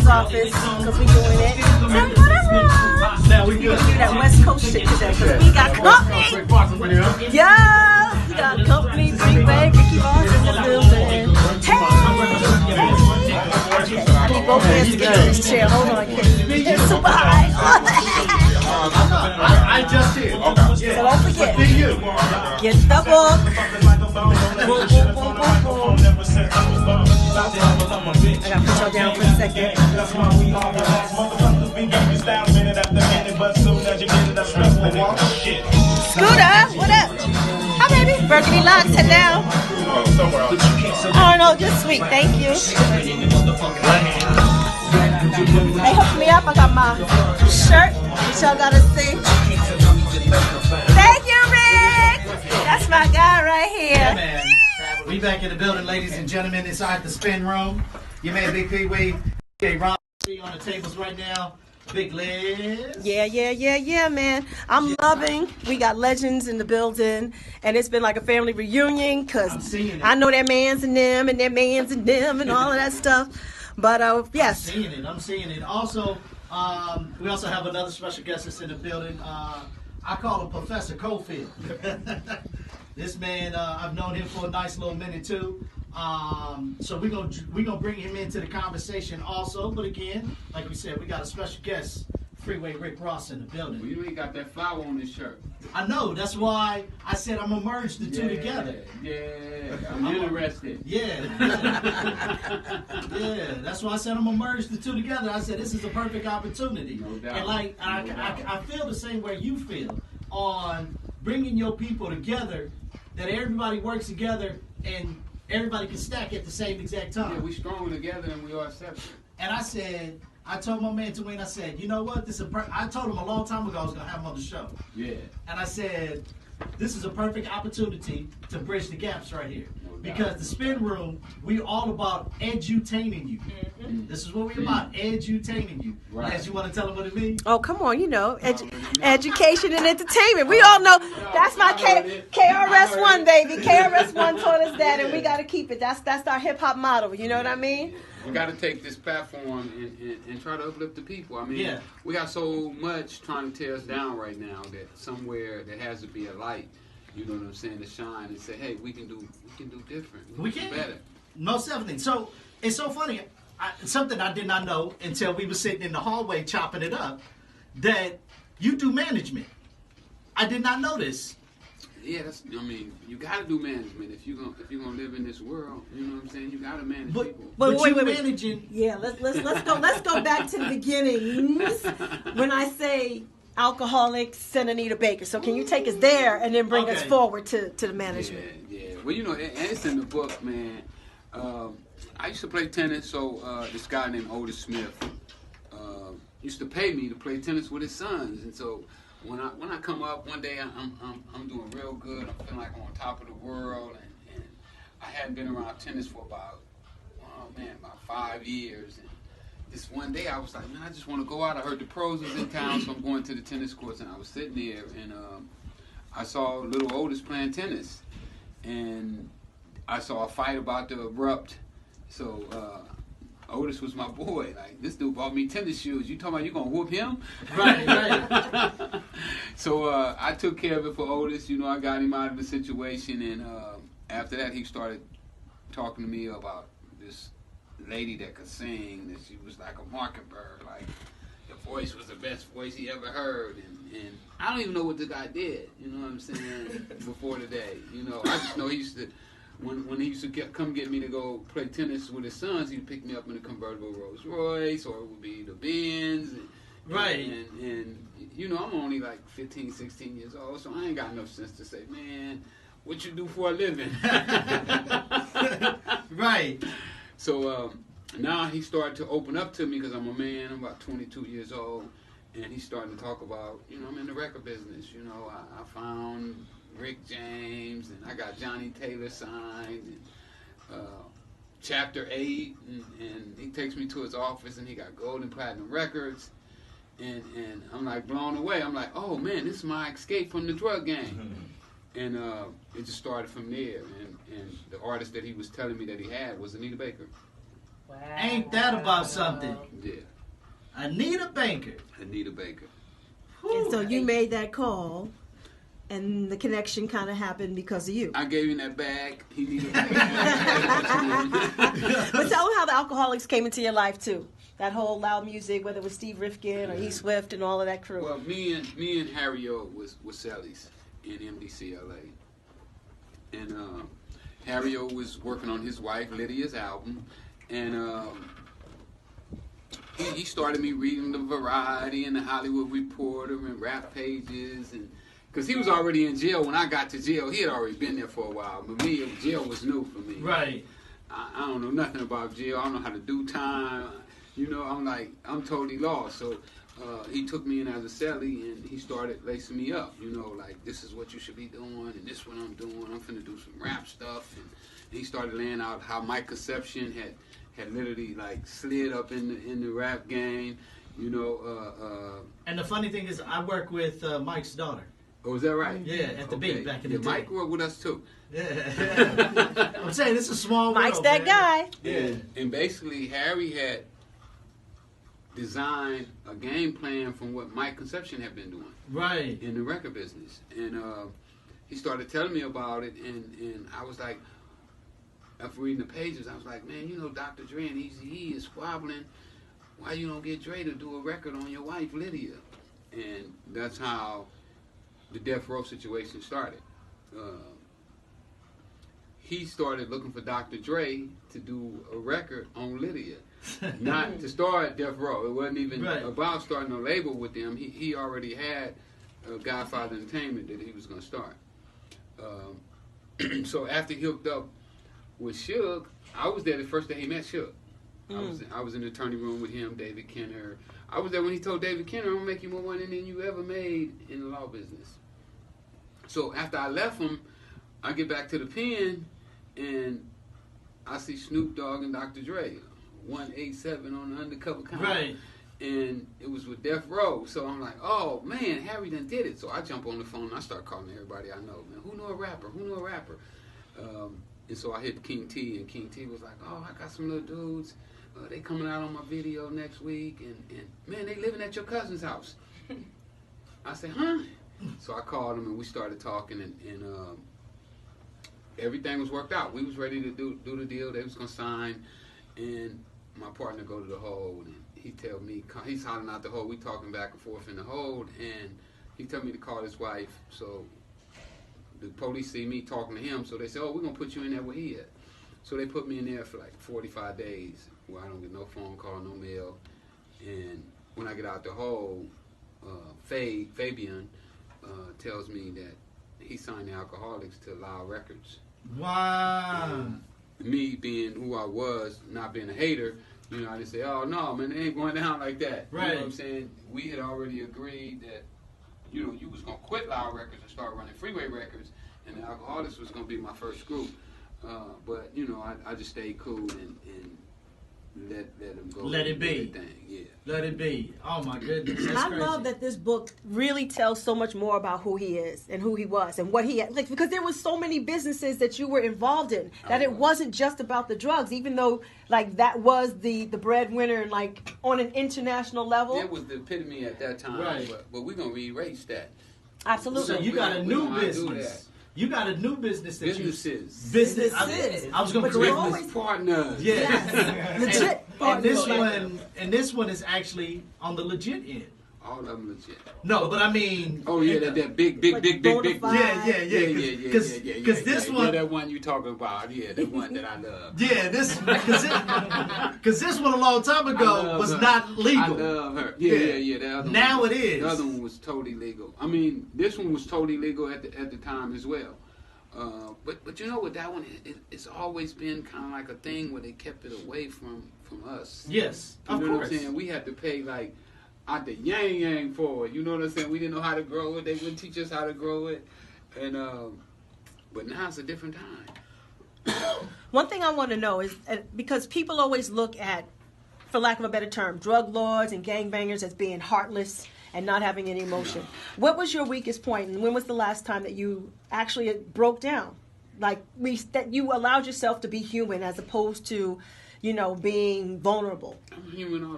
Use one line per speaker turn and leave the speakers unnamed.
office because we doing it. And whatever. We can do that West Coast shit today because we got company. Yeah, we got company. Big Bang, Ricky Ross in the building. Hey. Okay, I need both hands to get in this chair. Hold on, kid. It's super high.
I just did. Okay.
So don't forget, get the book. Boom, boom, boom, boom, boom. I gotta put y'all down for a second. Scooter, what up? Hi, baby. Burgundy locks, head down. Oh, no, just sweet. Thank you. They hooked me up. I got my shirt, which y'all gotta see. Thank you, Rick. That's my guy right here.
Yeah, man. We back in the building, ladies and gentlemen, inside the spin room. Your man Big P Wade, Ron on the tables right now. Big Liz.
Yeah, man. I'm loving. We got legends in the building, and it's been like a family reunion because I know their mans and them, and their mans and them, and all of that stuff. But yes,
I'm seeing it. Also, we also have another special guest that's in the building. I call him Professor Cofield. This man, I've known him for a nice little minute too. So we're gonna bring him into the conversation also. But again, like we said, we got a special guest, Freeway Rick Ross, in the building.
Well, you ain't got that flower on this shirt.
I know. That's why I said I'm gonna merge the two together.
Yeah, I'm interested.
Yeah. Yeah. That's why I said I'm gonna merge the two together. I said this is a perfect opportunity.
No doubt.
And like I feel the same way you feel on bringing your people together, that everybody works together and everybody can stack at the same exact time.
Yeah, we stronger together than we are separate.
And I told my man Dwayne, I said, you know what? I told him a long time ago I was gonna have him on the show.
Yeah.
And I said, this is a perfect opportunity to bridge the gaps right here. Because the spin room, we all about edutaining you. Mm-hmm. This is what we're about, edutaining you.
Right.
As you want to tell them what it means?
oh, come on, education and entertainment. We all know that's my KRS-One, baby. KRS-One taught us that, and we got to keep it. That's our hip-hop motto, you know what I mean?
We got to take this platform and try to uplift the people. I mean, we got so much trying to tear us down right now that somewhere there has to be a light. You know what I'm saying? To shine and say, hey, we can do different. We can do better.
Most definitely. So it's so funny. Something I did not know until we were sitting in the hallway chopping it up, that you do management. I did not know this.
Yeah, you got to do management if you're gonna live in this world. You know what I'm saying? You got to manage people.
But wait.
Managing.
Yeah, let's go back to the beginnings. When I say alcoholic, Send Anita Baker. So can you take us there and then bring us forward to the management?
Yeah. Well, and it's in the book, man. I used to play tennis, so this guy named Otis Smith used to pay me to play tennis with his sons, and so when I come up one day, I'm doing real good. I'm feeling like I'm on top of the world, and I hadn't been around tennis for about 5 years. And this one day, I was like, man, I just want to go out. I heard the pros was in town, so I'm going to the tennis courts, and I was sitting there, and I saw little Otis playing tennis, and I saw a fight about to erupt. So Otis was my boy. Like, this dude bought me tennis shoes. You talking about you gonna whoop him?
Right.
So I took care of it for Otis. I got him out of the situation, and after that, he started talking to me about this lady that could sing. That she was like a mockingbird. Like, the voice was the best voice he ever heard, and I don't even know what the guy did. You know what I'm saying? Before today, I just know he used to. When he used to come get me to go play tennis with his sons, he'd pick me up in a convertible Rolls Royce, or it would be the Benz.
Right.
And I'm only like 15, 16 years old, so I ain't got enough sense to say, man, what you do for a living?
Right.
So now he started to open up to me because I'm a man. I'm about 22 years old, and he's starting to talk about, I'm in the record business. I found Rick James, and I got Johnny Taylor signed, and Chapter 8, and he takes me to his office, and he got gold and platinum records, and I'm like blown away. I'm like, oh man, this is my escape from the drug game. And it just started from there, and the artist that he was telling me that he had was Anita Baker.
Wow.
Ain't that about something?
Yeah,
Anita Baker.
Anita Baker.
And so you made that call, and the connection kind of happened because of you.
I gave him that bag. He needed
But tell them how the Alcoholics came into your life too. That whole loud music, whether it was Steve Rifkin or E. Swift and all of that crew.
Well, me and Harry O was Sally's in MDCLA, and Harry O was working on his wife Lydia's album, and he started me reading the Variety and the Hollywood Reporter and Rap Pages, and because he was already in jail when I got to jail. He had already been there for a while, but me, jail was new for me.
Right.
I don't know nothing about jail. I don't know how to do time. You know, I'm totally lost. So he took me in as a cellie, and he started lacing me up. You know, like, this is what you should be doing, and this is what I'm doing. I'm finna do some rap stuff. And he started laying out how my conception had literally, like, slid up in the rap game. You know.
And the funny thing is, I work with Mike's daughter.
Oh, is that right?
Yeah, at the beat back in the day.
Mike grew up with us, too.
Yeah. I'm saying, it's a small
Mike's
world,
that
man.
guy.
Yeah.
And basically, Harry had designed a game plan from what Mike Conception had been doing
Right.
in the record business. And he started telling me about it, and I was like, after reading the pages, I was like, man, you know, Dr. Dre and Eazy-E is squabbling. Why you don't get Dre to do a record on your wife, Lydia? And that's how the Death Row situation started. He started looking for Dr. Dre to do a record on Lydia. Not to start Death Row. It wasn't even about starting a label with them. He already had Godfather Entertainment that he was going to start. So after he hooked up with Suge, I was there the first day he met Suge. I was in the attorney room with him, David Kenner. I was there when he told David Kenner, I'm going to make you more money than you ever made in the law business. So after I left him, I get back to the pen, and I see Snoop Dogg and Dr. Dre, 187 on the undercover count.
Right.
And it was with Death Row. So I'm like, oh, man, Harry done did it. So I jump on the phone, and I start calling everybody I know. Man, who know a rapper? Who know a rapper? And so I hit King T, and King T was like, oh, I got some little dudes. They coming out on my video next week, and man, they living at your cousin's house. I said, huh? So I called him, and we started talking, and everything was worked out. We was ready to do the deal. They was going to sign, and my partner go to the hold, and he tell me, he's hollering out the hold. We talking back and forth in the hold, and he tell me to call his wife. So the police see me talking to him, so they say, oh, we're going to put you in there where he at. So they put me in there for like 45 days where I don't get no phone call, no mail. And when I get out the hole, Fabian tells me that he signed the Alcoholics to Loud Records.
Wow.
Me being who I was, not being a hater, you know, I just say, oh, no, man, it ain't going down like that.
Right.
You know what I'm saying? We had already agreed that, you know, you was going to quit Loud Records and start running Freeway Records, and the Alcoholics was going to be my first group. But, you know, I just stayed cool and let them go.
Let it be.
Yeah.
Let it be. Oh, my goodness. That's
I
crazy.
love that this book really tells so much more about who he is and who he was and what he had. Like, because there was so many businesses that you were involved in that it wasn't just about the drugs, even though like that was the breadwinner like on an international level.
It was the epitome at that time.
Right.
But we're going to erase that.
Absolutely.
So you got a
we
new
don't wanna do
business. You got a new business that
Businesses.
Business.
Businesses.
I was going to
But you're
correct
always-
this.
Partners.
Yeah.
Yes. Legit.
And this one is actually on the legit end.
All of them legit.
No, but I mean.
Oh, yeah, that big.
Like bonafide.
Yeah. Because this one.
Yeah, that one you talking about. Yeah, the one that I love.
Yeah, because this one a long time
I
ago
love
was
her.
not legal.
I love her. Yeah. The other
Now
one,
it is.
The other one was totally legal. I mean, this one was totally legal at the time as well. But you know what, that one, it's always been kind of like a thing where they kept it away from us.
Yes,
You
of
know what
course.
I'm saying? We had to pay like out the yang for it. You know what I'm saying? We didn't know how to grow it. They wouldn't teach us how to grow it. And but now it's a different time.
One thing I want to know is because people always look at, for lack of a better term, drug lords and gangbangers as being heartless and not having any emotion. What was your weakest point, and when was the last time that you actually broke down? Like that you allowed yourself to be human as opposed to being vulnerable.
I'm human all